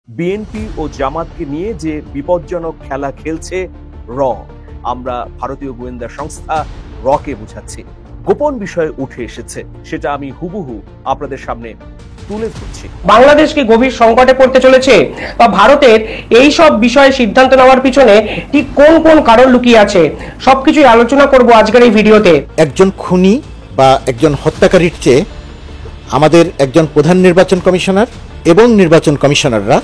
BNP ও জামাতকে নিয়ে যে বিপজ্জনক খেলা খেলছে র, আমরা ভারতীয় গোয়েন্দা সংস্থা রকে বোঝাচ্ছি। গোপন বিষয় উঠে এসেছে, সেটা আমি হুবহু আপনাদের সামনে তুলে ধরছি। বাংলাদেশ কি গভীর সংকটে পড়তে চলেছে, বা ভারতের এই সব বিষয়ে সিদ্ধান্ত নেওয়ার পিছনে ঠিক কোন কোন কারণ লুকিয়ে আছে, সবকিছুই আলোচনা করব আজকের এই ভিডিওতে। একজন খুনি বা একজন হত্যাকারীর চেয়ে আমাদের একজন প্রধান নির্বাচন কমিশনার এবং নির্বাচন কমিশনাররা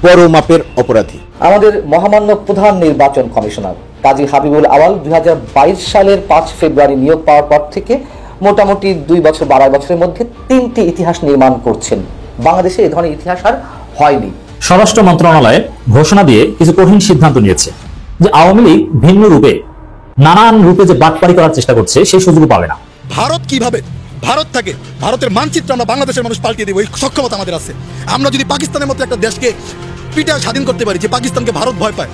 বড় মাপের অপরাধী। আমাদের মহামান্য প্রধান নির্বাচন কমিশনার কাজী হাবিবুল আওয়াল 2022 সালের 5 ফেব্রুয়ারি নিয়োগ পাওয়ার পর থেকে মোটামুটি 2 বছর 12 বছরের মধ্যে 3টি ইতিহাস নির্মাণ করছেন। বাংলাদেশে এই ধরনের ইতিহাস আর হয়নি। স্বরাষ্ট্র মন্ত্রণালয় ঘোষণা দিয়ে কিছু কঠিন সিদ্ধান্ত নিয়েছে যে আওয়ামী লীগ ভিন্ন রূপে নানান রূপে যে বাটপাড়ি করার চেষ্টা করছে সেই সুযোগ পাবে না। ভারত কিভাবে ভারত থাকে, ভারতের মানচিত্র আমরা বাংলাদেশের মানুষ পাল্টিয়ে দেব, এই সক্ষমতা আমাদের আছে। আমরা যদি পাকিস্তানের মতো একটা দেশকে পিটা স্বাধীন করতে পারি, যে পাকিস্তানকে ভারত ভয় পায়,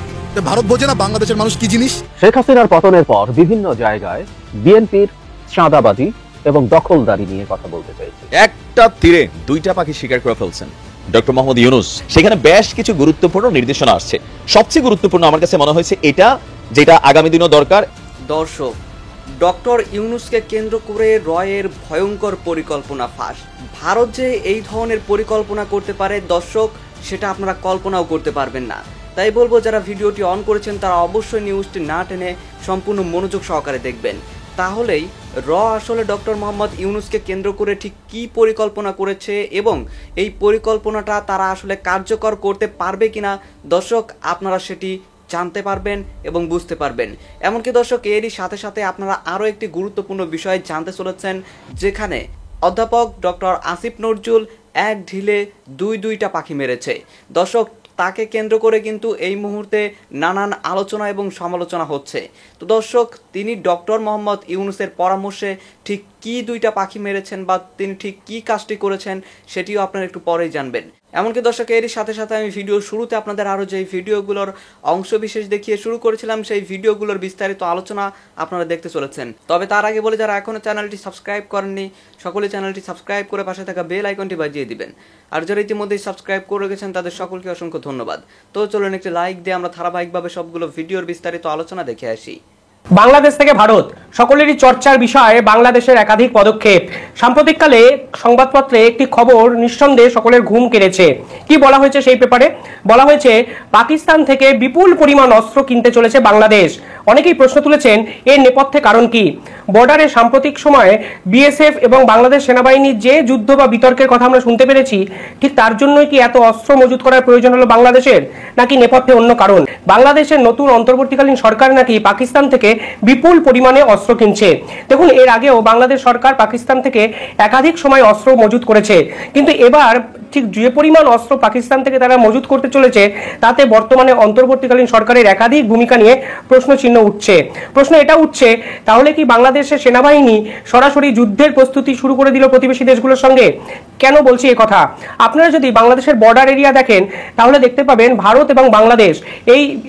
ভারত বোঝে না বাংলাদেশের মানুষ কি জিনিস। শেখ হাসিনার পতনের পর বিভিন্ন জায়গায় বিএনপির চাঁদাবাজি এবং দখলদারি নিয়ে কথা বলতে চাইছে। একটা তীরে দুইটা পাখি শিকার করে ফেলছেন ডক্টর মোহাম্মদ ইউনূস। সেখানে বেশ কিছু গুরুত্বপূর্ণ নির্দেশনা আসছে। সবচেয়ে গুরুত্বপূর্ণ আমার কাছে মনে হয়েছে এটা, যেটা আগামী দিনও দরকার। দর্শক, ডক্টর ইউনূসকে কেন্দ্র করে রয়ের ভয়ঙ্কর পরিকল্পনা ফাঁস। ভারত যে এই ধরনের পরিকল্পনা করতে পারে দর্শক, সেটা আপনারা কল্পনাও করতে পারবেন না। তাই বলবো, যারা ভিডিওটি অন করেছেন তারা অবশ্যই নিউজটি না টেনে সম্পূর্ণ মনোযোগ সহকারে দেখবেন। তাহলেই র আসলে ডক্টর মোহাম্মদ ইউনূসকে কেন্দ্র করে ঠিক কী পরিকল্পনা করেছে এবং এই পরিকল্পনাটা তারা আসলে কার্যকর করতে পারবে কিনা দর্শক, আপনারা সেটি জানতে পারবেন এবং বুঝতে পারবেন। এমনকি দর্শক, এরই সাথে সাথে আপনারা আরও একটি গুরুত্বপূর্ণ বিষয় জানতে চলেছেন, যেখানে অধ্যাপক ডক্টর আসিফ নজরুল এক ঢিলে দুইটা পাখি মেরেছে। দর্শক, তাকে কেন্দ্র করে কিন্তু এই মুহূর্তে নানান আলোচনা এবং সমালোচনা হচ্ছে। তো দর্শক, তিনি ডক্টর মোহাম্মদ ইউনূসের পরামর্শে ঠিক কি দুইটা পাখি মেরেছেন বা তিনি ঠিক কি কাজটি করেছেন সেটিও আপনারা একটু পরেই জানবেন। এমনকি দর্শক, এরই সাথে সাথে আমি ভিডিওর শুরুতে আপনাদের আরও যেই ভিডিওগুলোর অংশবিশেষ দেখিয়ে শুরু করেছিলাম, সেই ভিডিওগুলোর বিস্তারিত আলোচনা আপনারা দেখতে চলেছেন। তবে তার আগে বলে, যারা এখনও চ্যানেলটি সাবস্ক্রাইব করেননি সকলে চ্যানেলটি সাবস্ক্রাইব করে পাশে থাকা বেল আইকনটি বাজিয়ে দিবেন। আর যারা ইতিমধ্যেই সাবস্ক্রাইব করে গেছেন তাদের সকলকে অসংখ্য ধন্যবাদ। তো চলুন একটি লাইক দিয়ে আমরা ধারাবাহিকভাবে সবগুলো ভিডিওর বিস্তারিত আলোচনা দেখে আসি। বাংলাদেশ থেকে ভারত, সকলেরই চর্চার বিষয় বাংলাদেশের একাধিক পদক্ষেপ। সাম্প্রতিককালে সংবাদপত্রে একটি খবর নিঃসন্দেহে সকলের ঘুম কেড়েছে। কি বলা হয়েছে সেই পেপারে? বলা হয়েছে পাকিস্তান থেকে বিপুল পরিমাণ অস্ত্র কিনতে চলেছে বাংলাদেশ। অনেকেই প্রশ্ন তুলেছেন, এর নেপথ্যে কারণ কি? বর্ডারে সাম্প্রতিক সময়ে বিএসএফ এবং বাংলাদেশ সেনাবাহিনীর যে যুদ্ধ বা বিতর্কের কথা আমরা শুনতে পেরেছি, ঠিক তার জন্যই কি এত অস্ত্র মজুত করার প্রয়োজন হলো বাংলাদেশের, নাকি নেপথ্যে অন্য কারণ? বাংলাদেশের নতুন অন্তর্বর্তীকালীন সরকার নাকি পাকিস্তান থেকে বিপুল পরিমাণে অস্ত্র কিনছে। দেখুন, এর আগেও বাংলাদেশ সরকার পাকিস্তান থেকে একাধিক সময় অস্ত্র মজুত করেছে, কিন্তু এবার ঠিক যে পরিমাণ অস্ত্র পাকিস্তান থেকে তারা মজুত করতে চলেছে, তাতে বর্তমানে অন্তর্বর্তীকালীন সরকারের একাধিক ভূমিকা নিয়ে প্রশ্নচিহ্ন উঠছে। প্রশ্ন এটা উঠছে, তাহলে কি বাংলাদেশের সেনাবাহিনী সরাসরি যুদ্ধের প্রস্তুতি শুরু করে দিল প্রতিবেশী দেশগুলোর সঙ্গে? কেন বলছি এই কথা? আপনারা যদি বাংলাদেশের বর্ডার এরিয়া দেখেন, তাহলে দেখতে পাবেন ভারত এবং বাংলাদেশ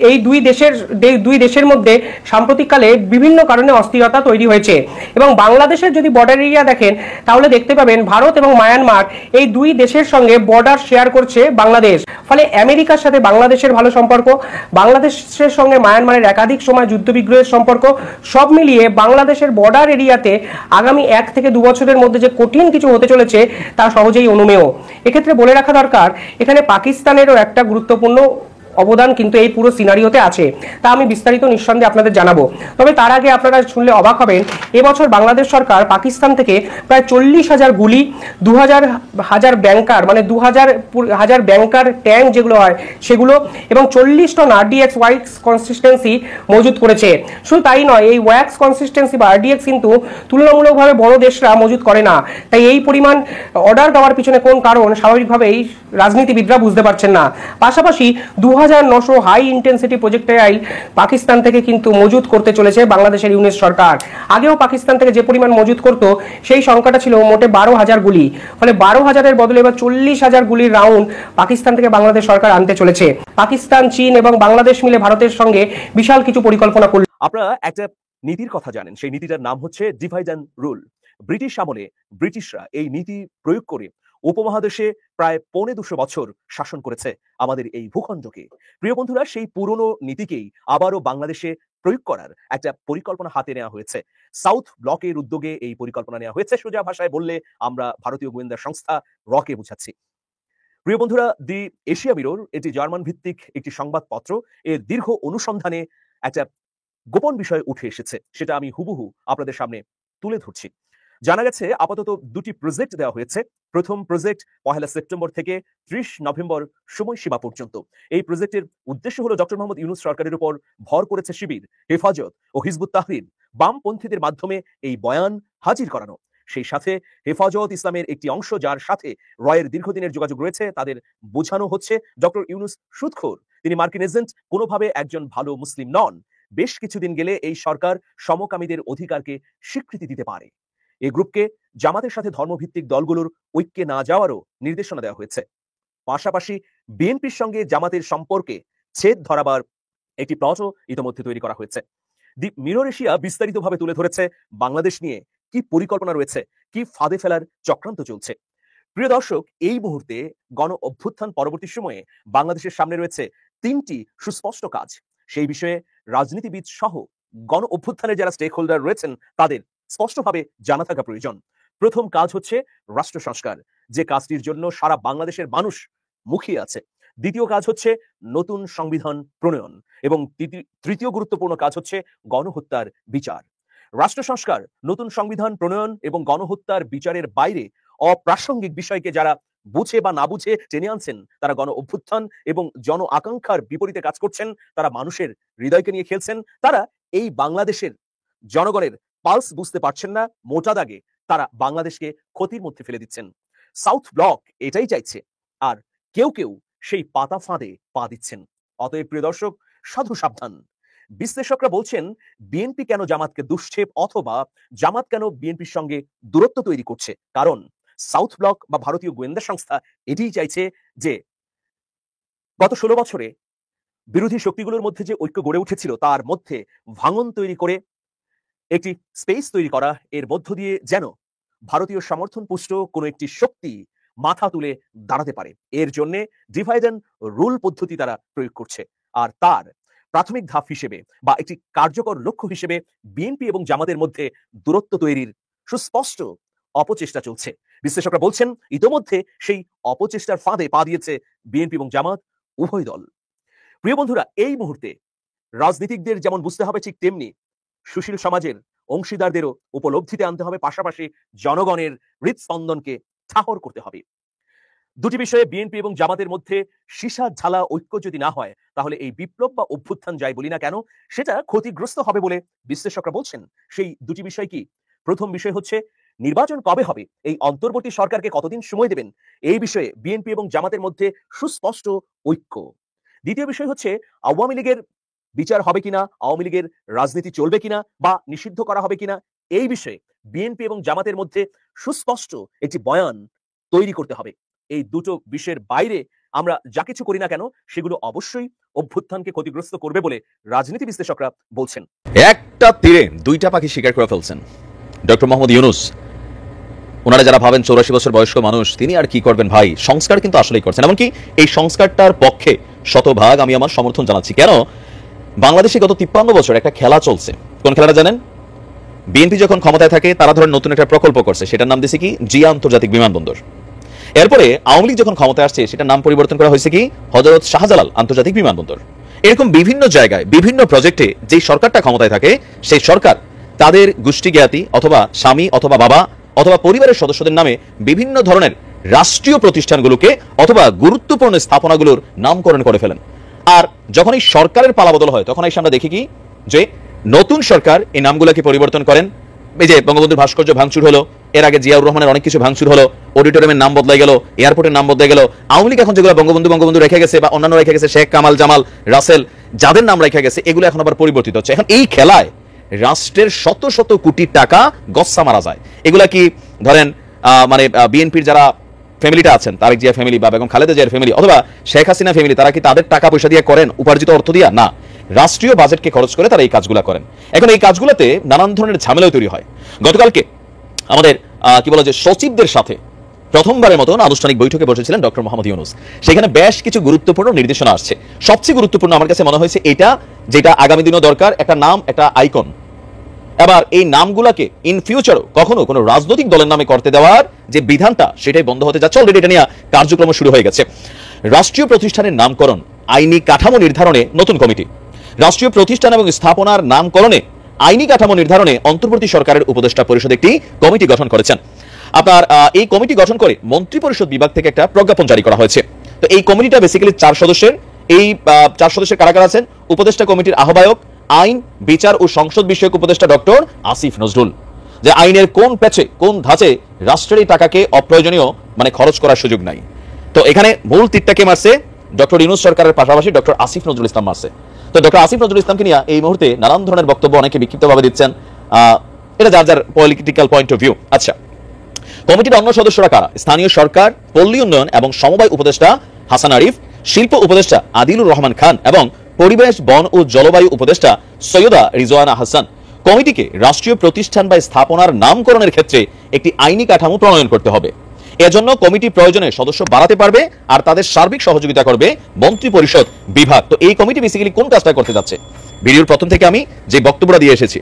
এই দুই দেশের মধ্যে সাম্প্রতিককালে বিভিন্ন কারণে অস্থিরতা তৈরি হয়েছে। এবং বাংলাদেশের যদি বর্ডার এরিয়া দেখেন, তাহলে দেখতে পাবেন ভারত এবং মায়ানমার এই দুই দেশের সঙ্গে বর্ডার শেয়ার করছে বাংলাদেশ। ফলে আমেরিকার সাথে বাংলাদেশের ভালো সম্পর্ক, বাংলাদেশের সঙ্গে মায়ানমারের একাধিক সময় যুদ্ধবিগ্রহের সম্পর্ক, সব মিলিয়ে বাংলাদেশের বর্ডার এরিয়াতে আগামী 1 থেকে 2 বছরের মধ্যে যে কঠিন কিছু হতে চলেছে তা সহজেই অনুমেয়। এক্ষেত্রে বলে রাখা দরকার, এখানে পাকিস্তানেরও একটা গুরুত্বপূর্ণ অবদান কিন্তু এই পুরো সিনারিওতে আছে। তা আমি বিস্তারিত নিঃসন্দেহে আপনাদের জানাবো। তবে তার আগে আপনারা শুনলে অবাক হবেন, এবছর বাংলাদেশ সরকার পাকিস্তান থেকে প্রায় 40,000 গুলি, 2,000 ব্যাংকার, মানে 2,000 ব্যাংকার ট্যাঙ্ক যেগুলো হয় সেগুলো, এবং 40 টন আরডিএক্স ওয়াক্স কনসিস্টেন্সি মজুত করেছে। শুধু তাই নয়, এই ওয়াক্স কনসিস্টেন্সি বা আরডিএক্স কিন্তু তুলনামূলকভাবে বড় দেশরা মজুত করে না। তাই এই পরিমাণ অর্ডার দেওয়ার পিছনে কোন কারণ, স্বাভাবিকভাবেই রাজনীতিবিদরা বুঝতে পারছেন না। পাশাপাশি 2,900 হাই ইন্টেন্সিটি প্রজেক্টাইল পাকিস্তান থেকে কিন্তু মজুত করতে চলেছে বাংলাদেশের ইউনিট সরকার। আগেও পাকিস্তান থেকে যে পরিমাণ মজুত করত সেই সংখ্যাটা ছিল মোটে 12,000 গুলি। ফলে 12,000-এর বদলে এবার 40,000 গুলির রাউন্ড পাকিস্তান থেকে বাংলাদেশ সরকার আনতে চলেছে। পাকিস্তান, চীন এবং বাংলাদেশ মিলে ভারতের সঙ্গে বিশাল কিছু পরিকল্পনা করল। আপনারা একটা নীতির কথা জানেন, সেই নীতিটার নাম হচ্ছে ডিভাইড অ্যান্ড রুল। ব্রিটিশ আমলে ব্রিটিশরা এই নীতি প্রয়োগ করে উপমহাদেশে প্রায় 250 বছর শাসন করেছে আমাদের এই ভূখণ্ডকে। প্রিয় বন্ধুরা, সেই পুরনো নীতিকেই আবারও বাংলাদেশে প্রয়োগ করার একটা পরিকল্পনা হাতে নেওয়া হয়েছে। সাউথ ব্লকের উদ্যোগে এই পরিকল্পনা নেওয়া হয়েছে। সোজা ভাষায় বললে আমরা ভারতীয় গোয়েন্দা সংস্থা রকে বোঝাচ্ছি। প্রিয় বন্ধুরা, দি এশিয়া মিরর এটি জার্মান ভিত্তিক একটি সংবাদপত্র। এর দীর্ঘ অনুসন্ধানে একটা গোপন বিষয় উঠে এসেছে, সেটা আমি হুবহু আপনাদের সামনে তুলে ধরছি। জানা গেছে আপাতত 2টি প্রজেক্ট দেওয়া হয়েছে। প্রথম প্রজেক্ট 1 সেপ্টেম্বর থেকে 30 নভেম্বর সময়সীমা পর্যন্ত। এই প্রজেক্টের উদ্দেশ্য হলো ডক্টর মোহাম্মদ ইউনূস সরকারের উপর ভর করেছে শিবির, হেফাজত ও হিজবুত তাহরির বামপন্থীদের মাধ্যমে এই বয়ান হাজির করানো। সেই সাথে হেফাজত ইসলামের একটি অংশ, যার সাথে রয়ের দীর্ঘদিনের যোগাযোগ রয়েছে, তাদের বোঝানো হচ্ছে ডক্টর ইউনূস সুদখোর, তিনি মার্কিন এজেন্ট, কোনোভাবে একজন ভালো মুসলিম নন। বেশ কিছুদিন গেলে এই সরকার সমকামীদের অধিকারকে স্বীকৃতি দিতে পারে। এই গ্রুপকে জামাতের সাথে ধর্মভিত্তিক দলগুলোর ঐক্যে না যাওয়ারও নির্দেশনা দেওয়া হয়েছে। পাশাপাশি বিএনপির সঙ্গে জামাতের সম্পর্কে ছেদ ধরাবার একটি প্লটও ইতিমধ্যে তৈরি করা হয়েছে। দি মিরর এশিয়া বিস্তারিতভাবে তুলে ধরেছে বাংলাদেশ নিয়ে কি পরিকল্পনা রয়েছে, কি ফাঁদে ফেলার চক্রান্ত চলছে। প্রিয় দর্শক, এই মুহূর্তে গণ অভ্যুত্থান পরবর্তী সময়ে বাংলাদেশের সামনে রয়েছে 3টি সুস্পষ্ট কাজ। সেই বিষয়ে রাজনীতিবিদ সহ গণ অভ্যুত্থানের যারা স্টেক হোল্ডার রয়েছেন তাদের স্পষ্টভাবে জানা থাকা প্রয়োজন। প্রথম কাজ হচ্ছে রাষ্ট্র সংস্কার, যে কাজটির জন্য সারা বাংলাদেশের মানুষ মুখিয়ে আছে। দ্বিতীয় কাজ হচ্ছে নতুন সংবিধান প্রণয়ন এবং তৃতীয় গুরুত্বপূর্ণ কাজ হচ্ছে গণহত্যার বিচার। রাষ্ট্র সংস্কার, নতুন সংবিধান প্রণয়ন এবং গণহত্যার বিচারের বাইরে অপ্রাসঙ্গিক বিষয়কে যারা বুঝে বা না বুঝে টেনে আনছেন, তারা গণ অভ্যুত্থান এবং জন আকাঙ্ক্ষার বিপরীতে কাজ করছেন। তারা মানুষের হৃদয়কে নিয়ে খেলছেন। তারা এই বাংলাদেশের জনগণের পালস বুঝতে পারছেন না। মোটা দাগে তারা বাংলাদেশকে ক্ষতির মধ্যে ফেলে দিচ্ছেন। সাউথ ব্লক এটাই চাইছে, আর কেউ কেউ সেই পাতা ফাঁদে পা দিচ্ছেন। অতএব প্রিয় দর্শক, সাধু সাবধান। বিশ্লেষকরা বলছেন বিএনপি কেন জামাতকে দুষ্ক্ষেপ অথবা জামাত কেন বিএনপির সঙ্গে দূরত্ব তৈরি করছে, কারণ সাউথ ব্লক বা ভারতীয় গোয়েন্দা সংস্থা এটিই চাইছে যে গত 16 বছরে বিরোধী শক্তিগুলোর মধ্যে যে ঐক্য গড়ে উঠেছিল তার মধ্যে ভাঙন তৈরি করে একটি স্পেস তৈরি করা, এর মধ্য দিয়ে যেন ভারতীয় সমর্থন পুষ্ট কোনো একটি শক্তি মাথা তুলে দাঁড়াতে পারে। এর জন্য ডিভাইড অ্যান্ড রুল পদ্ধতি তারা প্রয়োগ করছে। আর তার প্রাথমিক ধাপ হিসেবে বা একটি কার্যকর লক্ষ্য হিসেবে বিএনপি এবং জামাতের মধ্যে দূরত্ব তৈরির সুস্পষ্ট অপচেষ্টা চলছে। বিশ্লেষকরা বলছেন ইতোমধ্যে সেই অপচেষ্টার ফাঁদে পা দিয়েছে বিএনপি এবং জামাত উভয় দল। প্রিয় বন্ধুরা, এই মুহূর্তে রাজনীতিকদের যেমন বুঝতে হবে, ঠিক তেমনি সুশীল সমাজের অংশীদারদেরও উপলব্ধিতে আনতে হবে, পাশাপাশি জনগণের হৃদস্পন্দনকে ঠাহর করতে হবে। দুটি বিষয়ে বিএনপি এবং জামাতের মধ্যে সীসা ঝালা ঐক্য যদি না হয়, তাহলে এই বিপ্লব বা অভ্যুত্থান যাই বলি না কেন, সেটা ক্ষতিগ্রস্ত হবে বলে বিশ্লেষকরা বলছেন। সেই দুটি বিষয় কি? প্রথম বিষয় হচ্ছে নির্বাচন কবে হবে, এই অন্তর্বর্তী সরকারকে কতদিন সময় দেবেন, এই বিষয়ে বিএনপি এবং জামাতের মধ্যে সুস্পষ্ট ঐক্য। দ্বিতীয় বিষয় হচ্ছে আওয়ামী লীগের বিচার হবে কিনা, আওয়ামী লীগের রাজনীতি চলবে কিনা বা নিষিদ্ধ করা হবে কিনা, এই বিষয়ে বিএনপি এবং জামাতের মধ্যে সুস্পষ্ট একটি বয়ান তৈরি করতে হবে। এই দুটো বিষয়ের বাইরে আমরা যা কিছু করি না কেন, সেগুলো অবশ্যই অভ্যুত্থানকে ক্ষতিগ্রস্ত করবে বলে রাজনীতি বিশ্লেষকরা বলছেন। একটা তীরে দুইটা পাখি শিকার করে ফেলছেন ডক্টর মোহাম্মদ ইউনূস। ওনারা যারা ভাবেন 84 বছর বয়স্ক মানুষ, তিনি আর কি করবেন ভাই, সংস্কার কিন্তু আসলেই করছেন। এমনকি এই সংস্কারটার পক্ষে শতভাগ আমি আমার সমর্থন জানাচ্ছি। কেন? বাংলাদেশে গত 53 বছর একটা খেলা চলছে। কোন খেলাটা জানেন? বিএনপি যখন ক্ষমতায় থাকে তারা ধরেন নতুন একটা প্রকল্প করছে, সেটার নাম দিয়েছে কি জিয়া আন্তর্জাতিক বিমানবন্দর। এরপরে আওয়ামী লীগ যখন ক্ষমতায় আসছে সেটার নাম পরিবর্তন করা হয়েছে কি হযরত শাহজালাল আন্তর্জাতিক বিমানবন্দর। এরকম বিভিন্ন জায়গায় বিভিন্ন প্রজেক্টে যে সরকারটা ক্ষমতায় থাকে সেই সরকার তাদের গোষ্ঠী জ্ঞাতি অথবা স্বামী অথবা বাবা অথবা পরিবারের সদস্যদের নামে বিভিন্ন ধরনের রাষ্ট্রীয় প্রতিষ্ঠানগুলোকে অথবা গুরুত্বপূর্ণ স্থাপনাগুলোর নামকরণ করে ফেলেন। আর যখন এই সরকারের পালাবদল হয় তখন এসে আমরা দেখি কি যে নতুন সরকার এই নামগুলোকে পরিবর্তন করেন। এই যে বঙ্গবন্ধুর ভাস্কর্য ভাঙচুর হলো, এর আগে জিয়াউর রহমানের অনেক কিছু ভাঙচুর হলো, অডিটোরিয়ামের নাম বদলাই গেল, এয়ারপোর্টের নাম বদলাই গেল। আওয়ামী লীগ এখন যেগুলো বঙ্গবন্ধু রেখে গেছে বা অন্যান্য রেখে গেছে, শেখ কামাল জামাল রাসেল যাদের নাম রেখে গেছে, এগুলো এখন আবার পরিবর্তিত হচ্ছে। এখন এই খেলায় রাষ্ট্রের শত শত কোটি টাকা গচ্ছা মারা যায়। এগুলা কি ধরেন মানে বিএনপির যারা ফ্যামিলিটা আছেন, তারেক জিয়া ফ্যামিলি বা বেগম খালেদা জিয়ার ফ্যামিলি অথবা শেখ হাসিনা ফ্যামিলি, তারা কি তাদের টাকা পয়সা দিয়ে করেন, উপার্জিত অর্থ দিয়া? না, রাষ্ট্রীয় বাজেটকে খরচ করে তারা এই কাজগুলো করেন। এখন এই কাজগুলোতে নানান ধরনের ঝামেলা তৈরি হয়। গতকালকে আমাদের কি বলা যে সচিবদের সাথে প্রথমবারের মতন আনুষ্ঠানিক বৈঠকে বসেছিলেন ডক্টর মোহাম্মদ ইউনূস। সেখানে বেশ কিছু গুরুত্বপূর্ণ নির্দেশনা আসছে। সবচেয়ে গুরুত্বপূর্ণ আমার কাছে মনে হয়েছে এটা, যেটা আগামী দিনও দরকার, একটা নাম, একটা আইকন। এবার এই নামগুলাকে ইন ফিউচারও কখনো কোনো রাজনৈতিক দলের নামে করতে দেওয়ার যে বিধানটা, সেটাই বন্ধ হতে যাচ্ছে। অলরেডি এটা নিয়ে কার্যক্রম শুরু হয়ে গেছে। রাষ্ট্রীয় প্রতিষ্ঠানের নামকরণ, আইনি কাঠামো নির্ধারণে নতুন কমিটি, রাষ্ট্রীয় প্রতিষ্ঠান এবং স্থাপনার নামকরণে আইনি কাঠামো নির্ধারণে অন্তর্বর্তী সরকারের উপদেষ্টা পরিষদ একটি কমিটি গঠন করেছেন। আপনার এই কমিটি গঠন করে মন্ত্রী পরিষদ বিভাগ থেকে একটা প্রজ্ঞাপন জারি করা হয়েছে। তো এই কমিটিটা বেসিক্যালি 4 সদস্যের। এই 4 সদস্যের কারা কারা আছেন? উপদেষ্টা কমিটির আহ্বায়ক, আইন, বিচার ও সংসদ বিষয়ক উপদেষ্টা ডক্টর আসিফ নজরুল, যে আইনের কোন প্যাচে, কোন ধাঁচে রাষ্ট্রের এই টাকাকে অপ্রয়োজনীয় খরচ করার সুযোগ নাই। তো এখানে মূল তীরটাকে মারছে ডক্টর ইউনূস সরকারের পাশাপাশি ডক্টর আসিফ নজরুল ইসলাম মারছে। তো ডক্টর আসিফ নজরুল ইসলামকে নিয়ে এই মুহূর্তে নানান ধরনের বক্তব্য অনেকে বিক্ষিপ্তভাবে দিচ্ছেন। এটা যার যার পলিটিক্যাল পয়েন্ট অফ ভিউ। আচ্ছা, কমিটির অন্য সদস্যরা কারা? স্থানীয় সরকার, পল্লী উন্নয়ন এবং সমবায় উপদেষ্টা হাসান আরিফ, শিল্প উপদেষ্টা আদিলুর রহমান খান এবং পরিবেশ, বন ও জলবায়ু উপদেষ্টা সৈয়দা রিজওয়ানা হাসান। কমিটিকে রাষ্ট্রীয় প্রতিষ্ঠান বা স্থাপনার নামকরণের ক্ষেত্রে একটি আইনি কাঠামো প্রণয়ন করতে হবে। এজন্য কমিটি প্রয়োজনে সদস্য বাড়াতে পারবে আর তাদের সার্বিক সহযোগিতা করবে মন্ত্রী পরিষদ বিভাগ। তো এই কমিটি বেসিক্যালি কোন কাজটা করতে যাচ্ছে? ভিডিওর প্রথম থেকে আমি যে বক্তব্যটা দিয়ে এসেছি,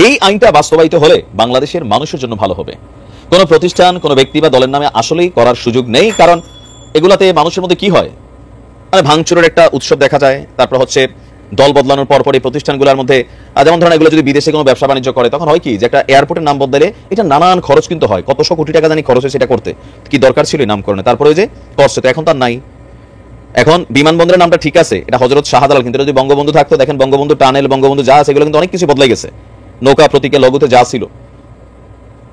এই আইনটা বাস্তবায়িত হলে বাংলাদেশের মানুষের জন্য ভালো হবে। কোনো প্রতিষ্ঠান, কোনো ব্যক্তি বা দলের নামে আসলেই করার সুযোগ নেই। কারণ এগুলাতে মানুষের মধ্যে কি হয়, ভাঙচুরের একটা উৎসব দেখা যায়। তারপর হচ্ছে দল বদলানোর পর এই প্রতিষ্ঠানগুলোর মধ্যে, যেমন ধরেন এগুলো যদি বিদেশে কোনো ব্যবসা বাণিজ্য করে, তখন হয় কি যে একটা এয়ারপোর্টের নাম বদলালে এটা নানান খরচ কিন্তু হয়। কতশো কোটি টাকা জানি খরচ হয়েছে এটা করতে। কি দরকার ছিল এই নামকরণে? তারপরে যে করছে, তো এখন তার নাই। এখন বিমানবন্দরের নামটা ঠিক আছে, এটা হযরত শাহজালাল, কিন্তু যদি বঙ্গবন্ধু থাকতো, দেখেন বঙ্গবন্ধু টানেল, বঙ্গবন্ধু যা আছে এগুলো কিন্তু অনেক কিছু বদলাই গেছে। নৌকা প্রতীকে লঘুতে যা ছিল।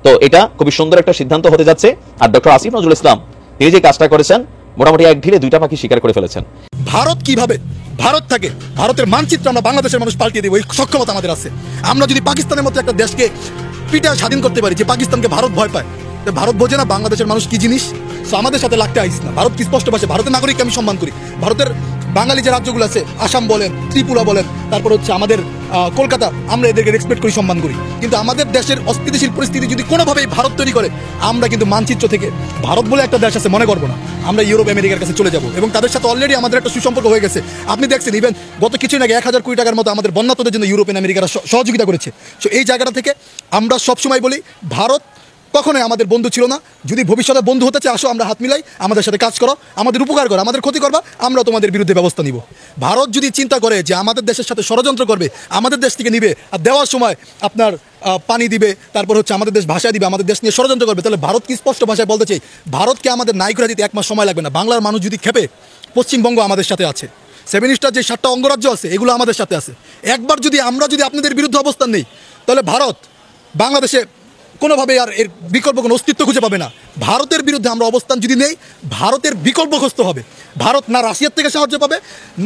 তো এটা খুবই সুন্দর একটা সিদ্ধান্ত হতে যাচ্ছে। আর ডক্টর আসিফ নজরুল ইসলাম তিনি যে কাজটা করেছেন, মোটামুটি এক ঢিলে 2টা পাখি শিকার করে ফেলেছেন। ভারত কিভাবে ভারত থাকে, ভারতের মানচিত্র আমরা বাংলাদেশের মানুষ পাল্টিয়ে দিব, এই সক্ষমতা আমাদের আছে। আমরা যদি পাকিস্তানের মতো একটা দেশকে পিটায় স্বাধীন করতে পারি, যে পাকিস্তানকে ভারত ভয় পায়, ভারত বোঝে না বাংলাদেশের মানুষ কি জিনিস। তো আমাদের সাথে লাগতে আইস না। ভারত কি স্পষ্ট ভাষায়, ভারতের নাগরিককে আমি সম্মান করি। ভারতের বাঙালি যে রাজ্যগুলো আছে, আসাম বলেন, ত্রিপুরা বলেন, তারপর হচ্ছে আমাদের কলকাতা, আমরা এদেরকে রেসপেক্ট করি, সম্মান করি। কিন্তু আমাদের দেশের অস্থিতিশীল পরিস্থিতি যদি কোনোভাবেই ভারত তৈরি করে, আমরা কিন্তু মানচিত্র থেকে ভারত বলে একটা দেশ আছে মনে করবো না, আমরা ইউরোপ আমেরিকার কাছে চলে যাবো। এবং তাদের সাথে অলরেডি আমাদের একটা সুসম্পর্ক হয়ে গেছে। আপনি দেখছেন ইভেন গত কিছুদিন আগে 1000 কোটি টাকার মতো আমাদের বন্যাতদের জন্য ইউরোপিয়ান আমেরিকারা সহযোগিতা করেছে। সো এই জায়গাটা থেকে আমরা সবসময় বলি, ভারত কখনোই আমাদের বন্ধু ছিল না। যদি ভবিষ্যতে বন্ধু হতে চাই, আসো আমরা হাত মিলাই, আমাদের সাথে কাজ করো, আমাদের উপকার করো, আমাদের ক্ষতি করবা, আমরা তোমাদের বিরুদ্ধে ব্যবস্থা নিব। ভারত যদি চিন্তা করে যে আমাদের দেশের সাথে ষড়যন্ত্র করবে, আমাদের দেশ থেকে নিবে, আর দেওয়ার সময় আপনার পানি দিবে, তারপর হচ্ছে আমাদের দেশ ভাষায় দিবে, আমাদের দেশ নিয়ে ষড়যন্ত্র করবে, তাহলে ভারত কি স্পষ্ট ভাষায় বলতে চাই, ভারতকে আমাদের নাই করে দিতে 1 মাস সময় লাগবে না। বাংলার মানুষ যদি খেপে, পশ্চিমবঙ্গ আমাদের সাথে আছে। 7 স্টার যে 7টা অঙ্গরাজ্য আছে, এগুলো আমাদের সাথে আছে। একবার যদি আমরা আপনাদের বিরুদ্ধে অবস্থান নেই, তাহলে ভারত বাংলাদেশে কোনোভাবে আর এর বিকল্প কোনো অস্তিত্ব খুঁজে পাবে না। ভারতের বিরুদ্ধে আমরা অবস্থান যদি নেই, ভারতের বিকল্প খুঁজতে হবে। ভারত না রাশিয়ার থেকে সাহায্য পাবে,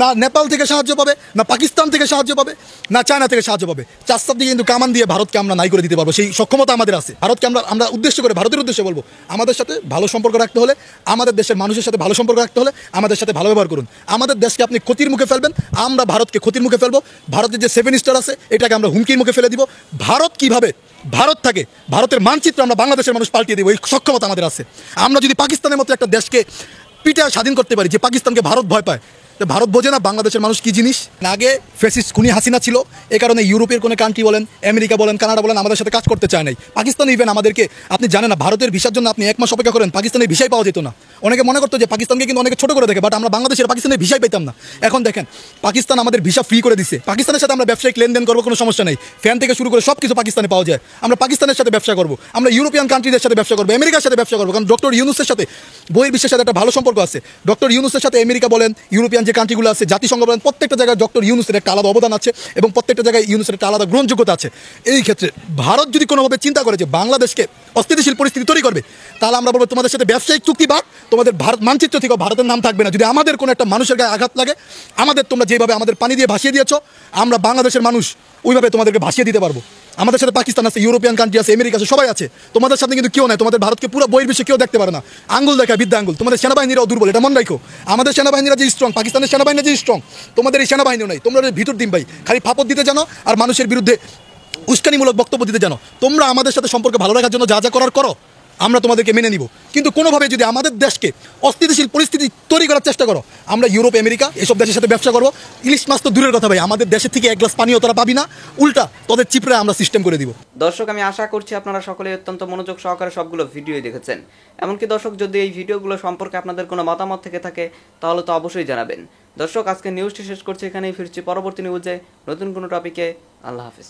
না নেপাল থেকে সাহায্য পাবে, না পাকিস্তান থেকে সাহায্য পাবে, না চায়না থেকে সাহায্য পাবে। 4 দিকে কিন্তু কামান দিয়ে ভারতকে আমরা নাই করে দিতে পারবো, সেই সক্ষমতা আমাদের আছে। ভারতকে আমরা উদ্দেশ্য করে, ভারতের উদ্দেশ্যে বলবো, আমাদের সাথে ভালো সম্পর্ক রাখতে হলে, আমাদের দেশের মানুষের সাথে ভালো সম্পর্ক রাখতে হলে আমাদের সাথে ভালো ব্যবহার করুন। আমাদের দেশকে আপনি ক্ষতির মুখে ফেলবেন, আমরা ভারতকে ক্ষতির মুখে ফেলবো। ভারতের যে 7 স্টার আছে, এটাকে আমরা হুমকির মুখে ফেলে দিব। ভারত কিভাবে ভারত থাকে, ভারতের মানচিত্র আমরা বাংলাদেশের মানুষ পাল্টিয়ে দিব, এই সক্ষমতা আমাদের আছে। আমরা যদি পাকিস্তানের মতো একটা দেশকে পিটায় স্বাধীন করতে পারি, যে পাকিস্তানকে ভারত ভয় পায়, ভারত বোঝে না বাংলাদেশের মানুষ কি জিনিস। আগে ফ্যাসিস্ট খুনি হাসিনা ছিল, এই কারণে ইউরোপের কোনো কান্ট্রি বলেন, আমেরিকা বলেন, কানাডা বলেন, আমাদের সাথে কাজ করতে চায় নাই। পাকিস্তান ইভেন আমাদেরকে, আপনি জানেন না, ভারতের ভিসার জন্য আপনি 1 মাস অপেক্ষা করেন, পাকিস্তানের ভিসাই পাওয়া যেত না। অনেকে মনে করতো যে পাকিস্তানকে কিন্তু অনেকে ছোট করে দেখে, বাট আমরা বাংলাদেশের পাকিস্তানের ভিসাই পেতাম না। এখন দেখেন, পাকিস্তান আমাদের ভিসা ফ্রি করে দিচ্ছে। পাকিস্তানের সাথে আমরা ব্যবসায়িক লেনদেন করবো, কোনো সমস্যা নেই। ফ্যান থেকে শুরু করে সব কিছু পাকিস্তানে পাওয়া যায়। আমরা পাকিস্তানের সাথে ব্যবসা করবো, আমরা ইউরোপিয়ান কান্ট্রিদের সাথে ব্যবসা করবো, আমেরিকার সাথে ব্যবসা করবো। কারণ ডক্টর ইউনূসের সাথে বহির্বিশ্বের সাথে একটা ভালো সম্পর্ক আছে। ডক্টর ইউনূসের সাথে আমেরিকা বলেন, ইউরোপিয়ান যে কান্ট্রিগুলো আছে, জাতিসংঘ বলেন, প্রত্যেকটা জায়গায় ডক্টর ইউনূসের একটা আলাদা অবদান আছে এবং প্রত্যেকটা জায়গায় ইউনূসের একটা আলাদা গ্রহণযোগ্যতা আছে। এই ক্ষেত্রে ভারত যদি কোনোভাবে চিন্তা করে যে বাংলাদেশকে অস্থিতিশীল পরিস্থিতি তৈরি করবে, তাহলে আমরা বলবো তোমাদের সাথে ব্যবসায়িক চুক্তি বা তোমাদের ভারত মানচিত্র থেকে ভারতের নাম থাকবে না। যদি আমাদের কোনো একটা মানুষের গায়ে আঘাত লাগে, আমাদের তোমরা যেভাবে আমাদের পানি দিয়ে ভাসিয়ে দিয়েছো, আমরা বাংলাদেশের মানুষ ওইভাবে তোমাদেরকে ভাসিয়ে দিতে পারবো। আমাদের সাথে পাকিস্তান আছে, ইউরোপিয়ান কান্ট্রি আছে, আমেরিকা আছে, সবাই আছে। তোমাদের সাথে কিন্তু কেউ নাই। তোমাদের ভারতকে পুরো বহির্বিশ্বে কেউ দেখতে পারে না। আঙ্গুল দেখায় বিদ্যা আঙ্গুল। তোমাদের সেনাবাহিনীরাও দুর্বল, এটা মনে রাখো। আমাদের সেনাবাহিনীরা যে স্ট্রং, পাকিস্তানের সেনাবাহিনী যে স্ট্রং, তোমাদের এই সেনাবাহিনীও নাই। তোমরা ভিতর দিন ভাই খালি ফাপড় দিতে জানো আর মানুষের বিরুদ্ধে উস্কানিমূলক বক্তব্য দিতে জানো। তোমরা আমাদের সাথে সম্পর্ক ভালো রাখার জন্য যা যা করার করো, আমরা তোমাদেরকে মেনে নিব, কিন্তু কোনোভাবে যদি আমাদের দেশকে অস্থিতিশীল পরিস্থিতি তৈরি করার চেষ্টা করো, আমরা ইউরোপ আমেরিকা এসব দেশের সাথে ব্যবসা করবো। ইলিশ মাছ তো দূরের কথা ভাই, আমাদের দেশের থেকে এক গ্লাস পানিও তারা পাবি না, উল্টা তোদের চিপড়ে আমরা সিস্টেম করে দিব। দর্শক, আমি আশা করছি আপনারা সকলে অত্যন্ত মনোযোগ সহকারে সবগুলো ভিডিও দেখেছেন। এমনকি দর্শক, যদি এই ভিডিওগুলো সম্পর্কে আপনাদের কোনো মতামত থেকে থাকে তাহলে তো অবশ্যই জানাবেন। দর্শক, আজকে নিউজটি শেষ করছি এখানেই, ফিরছি পরবর্তী নিউজে নতুন কোনো টপিকে। আল্লাহ হাফিজ।